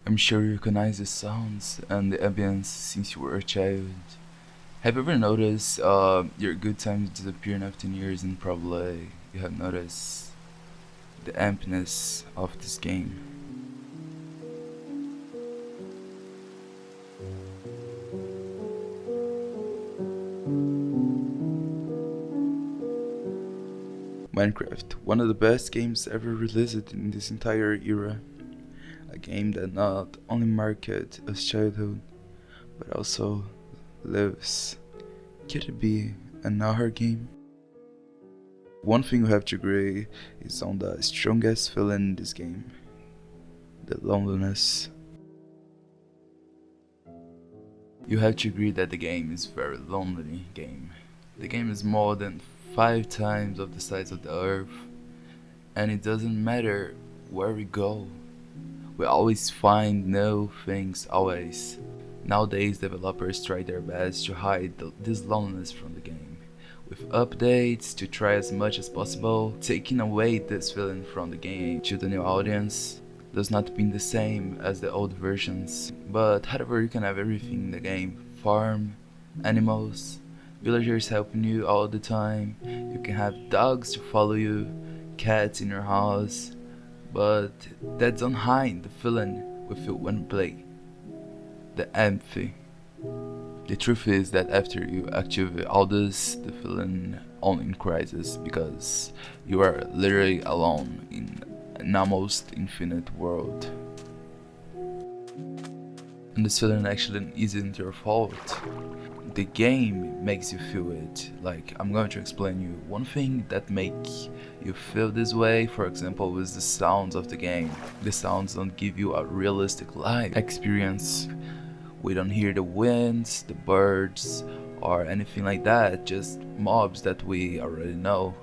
I'm sure you recognize the sounds and the ambience since you were a child. Have you ever noticed your good times disappearing after years, and probably you have noticed the emptiness of this game? Minecraft, one of the best games ever released in this entire era. A game that not only marked a childhood, but also lives. Could it be another game? One thing we have to agree is on the strongest feeling in this game, the loneliness. You have to agree that the game is a very lonely game. The game is more than 5 times of the size of the earth, and it doesn't matter where we go. We always find new things, always. Nowadays, developers try their best to hide this loneliness from the game, with updates to try as much as possible, taking away this feeling from the game to the new audience. Does not mean the same as the old versions, but however you can have everything in the game: farm, animals, villagers helping you all the time, you can have dogs to follow you, cats in your house, but that don't hide the feeling we feel when we play, the empathy. The truth is that after you activate all this, the feeling only increases because you are literally alone in an almost infinite world. And this feeling actually isn't your fault. The game makes you feel it. Like, I'm going to explain you one thing that makes you feel this way, for example, is the sounds of the game. The sounds don't give you a realistic life experience. We don't hear the winds, the birds, or anything like that, just mobs that we already know.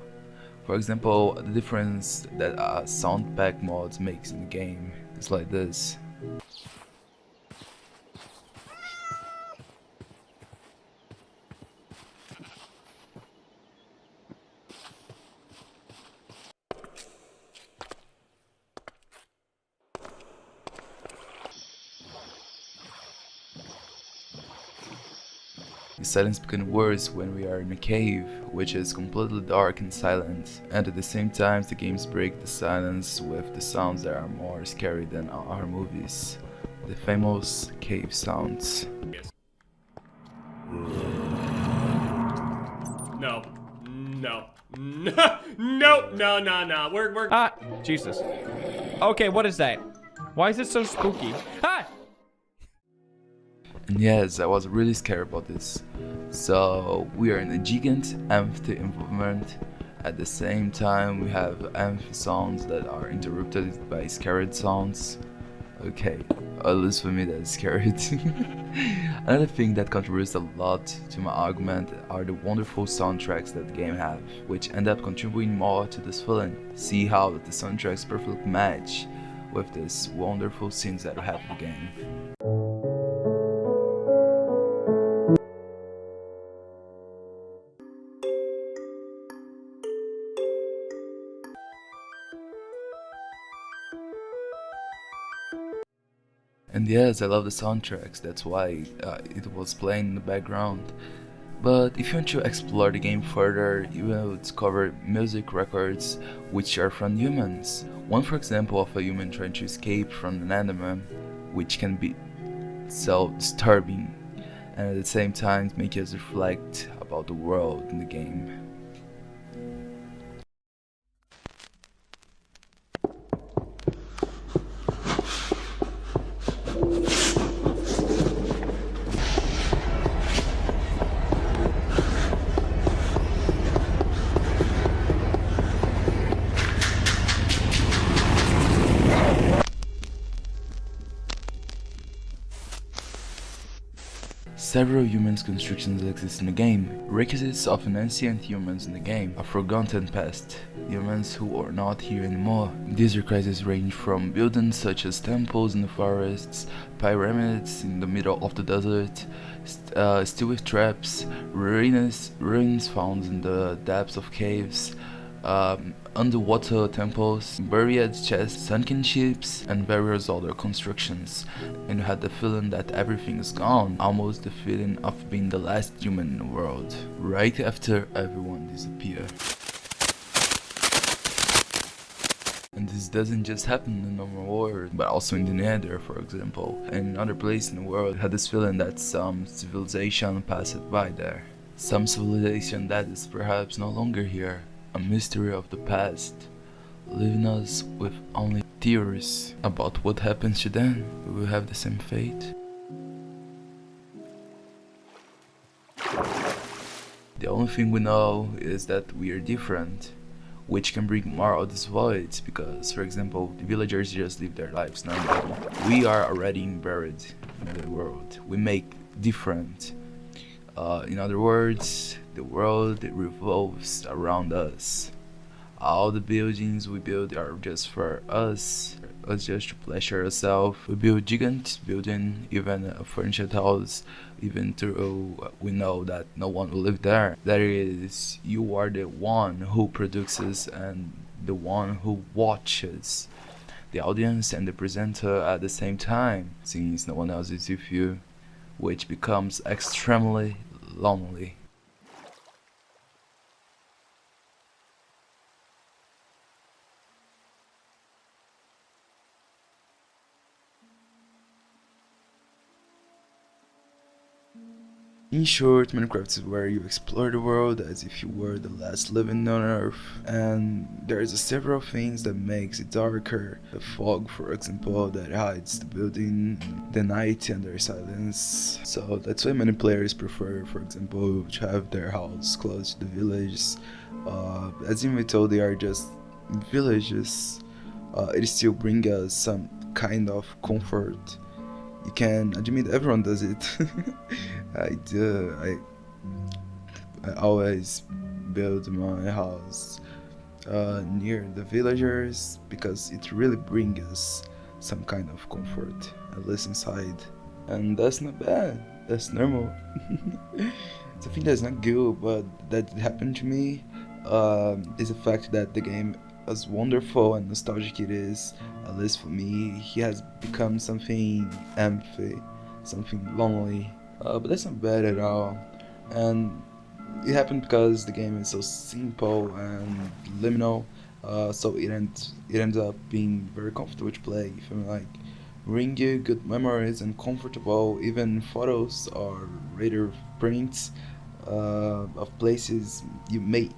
For example, the difference that sound pack mods makes in the game is like this. The silence becomes worse when we are in a cave, which is completely dark and silent, and at the same time the games break the silence with the sounds that are more scary than our movies. The famous cave sounds. No. No. No. No. No. No. No. We're. Ah, Jesus. Okay, what is that? Why is it so spooky? Ah! And yes, I was really scared about this. So we are in a gigant empty environment. At the same time we have empty sounds that are interrupted by scared sounds. Okay, at least for me that's scary. Another thing that contributes a lot to my argument are the wonderful soundtracks that the game have, which end up contributing more to this feeling. See how the soundtracks perfectly match with these wonderful scenes that we have in the game. And yes, I love the soundtracks, that's why it was playing in the background. But if you want to explore the game further, you will discover music records which are from humans. One for example of a human trying to escape from an enemy, which can be so disturbing and at the same time make us reflect about the world in the game. Several human constructions exist in the game. Requisites of an ancient humans in the game, a forgotten past, humans who are not here anymore. These requisites range from buildings such as temples in the forests, pyramids in the middle of the desert, still with traps, ruins found in the depths of caves, underwater temples, buried chests, sunken ships, and various other constructions. And you had the feeling that everything is gone, almost the feeling of being the last human in the world, right after everyone disappeared. And this doesn't just happen in the normal world, but also in the Nether, for example. And in other places in the world, I had this feeling that some civilization passed by there. Some civilization that is perhaps no longer here. A mystery of the past, leaving us with only theories about what happens to them. We will have the same fate. The only thing we know is that we are different, which can bring more of these voids, because, for example, the villagers just live their lives normally. We are already buried in the world. We make different. In other words, the world revolves around us. All the buildings we build are just for us just to pleasure ourselves. We build giant building, even a furnished house, even though we know that no one will live there. That is, you are the one who produces and the one who watches. The audience and the presenter at the same time, since no one else is with you, which becomes extremely lonely. In short, Minecraft is where you explore the world as if you were the last living on Earth, and there's several things that makes it darker. The fog, for example, that hides the building, the night and their silence. So that's why many players prefer, for example, to have their house close to the village. As even though they are just villages, it still brings us some kind of comfort. You can admit everyone does it. I do. I always build my house near the villagers because it really brings us some kind of comfort, at least inside. And that's not bad. That's normal. Something that's not good, but that happened to me is the fact that the game, as wonderful and nostalgic it is, at least for me, he has become something empty, something lonely. But that's not bad at all. And it happened because the game is so simple and liminal, so it ends up being very comfortable to play. If I'm like, bring you good memories and comfortable, even photos or radar prints of places you may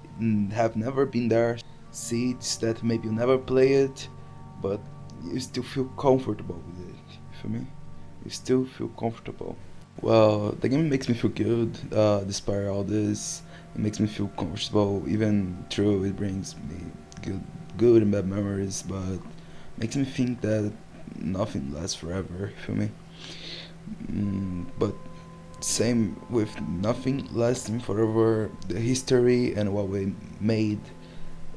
have never been there, seats that maybe you never played, but you still feel comfortable with it. For me, you still feel comfortable. Well, the game makes me feel good, despite all this. It makes me feel comfortable, even though it brings me good and bad memories, but makes me think that nothing lasts forever. For me, but same with nothing lasting forever. The history and what we made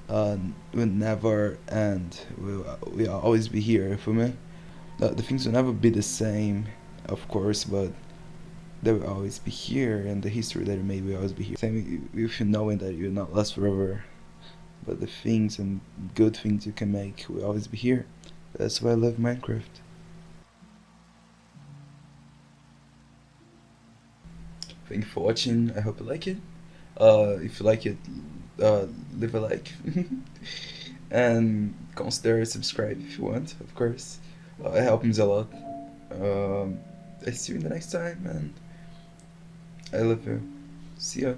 will never end. Will always be here for me. The things will never be the same, of course, but they will always be here, and the history that you made will always be here. Same with you knowing that you'll not last forever, but the things and good things you can make will always be here. That's why I love Minecraft. Thank you for watching. I hope you like it. If you like it, leave a like. And consider subscribe if you want, of course. It helps me a lot. I see you in the next time, and I love you. See ya.